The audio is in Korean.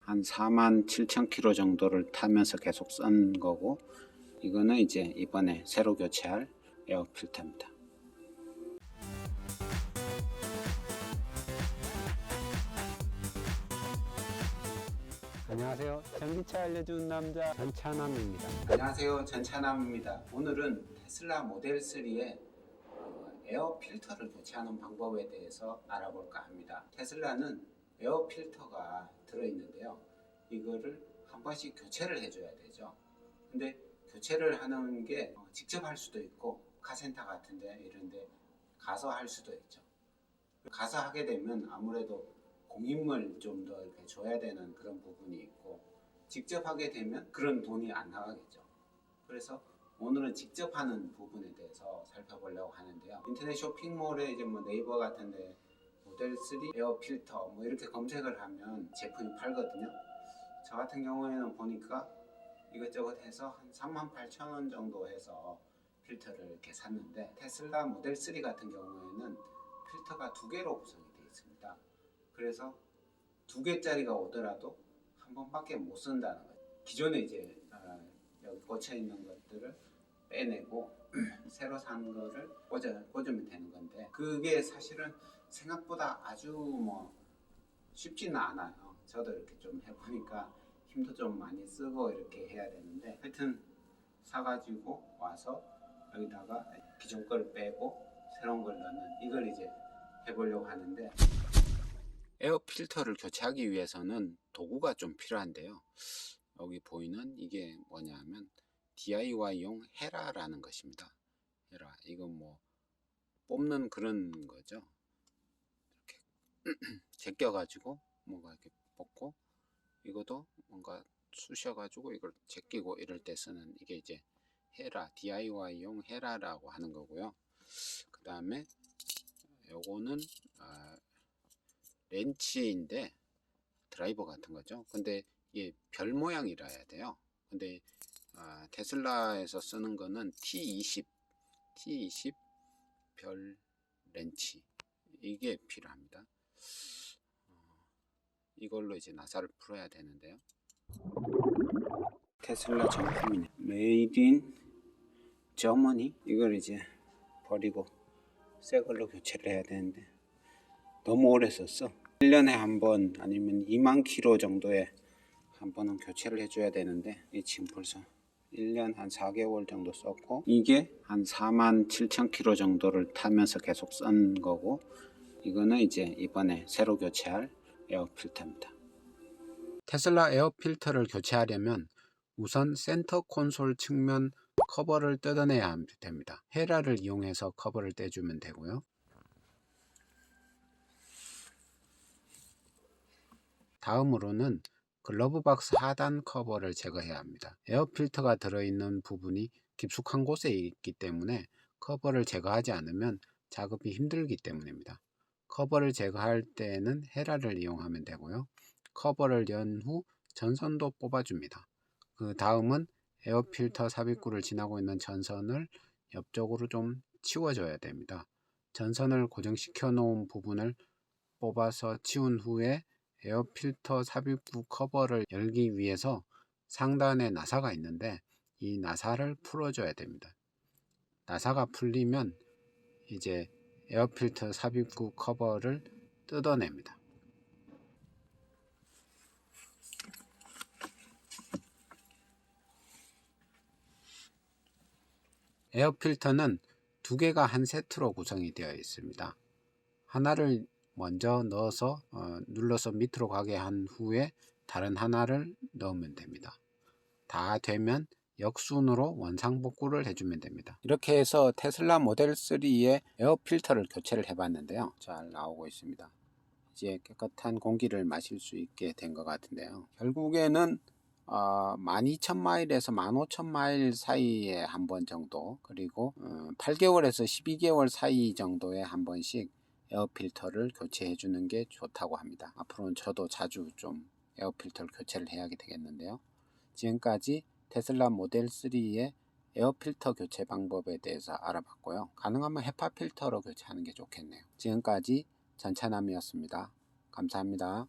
한 47,000km 정도를 타면서 계속 쓴 거고, 이거는 이제 이번에 새로 교체할 에어 필터입니다. 안녕하세요. 전기차 알려주는 남자 전차남입니다. 안녕하세요, 전차남입니다. 오늘은 테슬라 모델 3의 에어 필터를 교체하는 방법에 대해서 알아볼까 합니다. 테슬라는 에어 필터가 들어있는데요, 이거를 한 번씩 교체를 해줘야 되죠. 근데 교체를 하는 게 직접 할 수도 있고, 카센터 같은데 이런데 가서 할 수도 있죠. 가서 하게 되면 아무래도 공임을 좀 더 이렇게 줘야 되는 그런 부분이 있고, 직접 하게 되면 그런 돈이 안 나가겠죠. 그래서 오늘은 직접 하는 부분에 대해서 살펴보려고 하는데요. 인터넷 쇼핑몰에 이제 뭐 네이버 같은데 모델 3 에어 필터 뭐 이렇게 검색을 하면 제품이 팔거든요. 저 같은 경우에는 보니까 이것저것 해서 한 38,000원 정도 해서 필터를 이렇게 샀는데, 테슬라 모델 3 같은 경우에는 필터가 두 개로 구성이 되어 있습니다. 그래서 두 개짜리가 오더라도 한 번밖에 못 쓴다는 거죠. 기존에 이제 여기 꽂혀 있는 것들을 빼내고 새로 산 거를 꽂으면 되는 건데, 그게 사실은 생각보다 아주 뭐 쉽지는 않아요. 저도 이렇게 좀 해보니까 힘도 좀 많이 쓰고 이렇게 해야 되는데, 하여튼 사가지고 와서 여기다가 기존 걸 빼고 새로운 걸 넣는, 이걸 이제 해보려고 하는데, 에어 필터를 교체하기 위해서는 도구가 좀 필요한데요. 여기 보이는 이게 뭐냐 하면 DIY용 헤라라는 것입니다. 헤라, 이건 뭐 뽑는 그런 거죠. 이렇게 제껴가지고 뭔가 이렇게 뽑고, 이것도 뭔가 쑤셔가지고 이걸 제끼고 이럴 때 쓰는, 이게 이제 헤라, DIY용 헤라라고 하는 거고요. 그 다음에 요거는 렌치인데 드라이버 같은 거죠. 근데 이게 별 모양이라 해야 돼요. 근데 테슬라에서 쓰는 거는 T20 별 렌치, 이게 필요합니다. 이걸로 이제 나사를 풀어야 되는데요. 테슬라 정품이네. 메이드 인 저머니. 이걸 이제 버리고 새 걸로 교체를 해야 되는데 너무 오래 썼어. 1년에 한 번 아니면 2만 킬로 정도에 한 번은 교체를 해줘야 되는데, 이 지금 벌써 1년 한 4개월 정도 썼고, 이게 한 47,000km 정도를 타면서 계속 쓴 거고, 이거는 이제 이번에 새로 교체할 에어 필터입니다. 테슬라 에어 필터를 교체하려면 우선 센터 콘솔 측면 커버를 뜯어내야 됩니다. 헤라를 이용해서 커버를 떼주면 되고요. 다음으로는 글러브 박스 하단 커버를 제거해야 합니다. 에어 필터가 들어있는 부분이 깊숙한 곳에 있기 때문에 커버를 제거하지 않으면 작업이 힘들기 때문입니다. 커버를 제거할 때는 헤라를 이용하면 되고요. 커버를 연 후 전선도 뽑아줍니다. 그 다음은 에어 필터 삽입구를 지나고 있는 전선을 옆쪽으로 좀 치워줘야 됩니다. 전선을 고정시켜 놓은 부분을 뽑아서 치운 후에 에어 필터 삽입구 커버를 열기 위해서 상단에 나사가 있는데, 이 나사를 풀어줘야 됩니다. 나사가 풀리면 이제 에어 필터 삽입구 커버를 뜯어냅니다. 에어 필터는 두 개가 한 세트로 구성이 되어 있습니다. 하나를 먼저 넣어서 눌러서 밑으로 가게 한 후에 다른 하나를 넣으면 됩니다. 다 되면 역순으로 원상복구를 해주면 됩니다. 이렇게 해서 테슬라 모델 3의 에어 필터를 교체를 해봤는데요, 잘 나오고 있습니다. 이제 깨끗한 공기를 마실 수 있게 된 것 같은데요, 결국에는 12,000마일에서 15,000마일 사이에 한 번 정도, 그리고 8개월에서 12개월 사이 정도에 한 번씩 에어 필터를 교체해 주는 게 좋다고 합니다. 앞으로는 저도 자주 좀 에어 필터를 교체를 해야 되겠는데요. 지금까지 테슬라 모델 3의 에어 필터 교체 방법에 대해서 알아봤고요. 가능하면 헤파 필터로 교체하는 게 좋겠네요. 지금까지 전차남이었습니다. 감사합니다.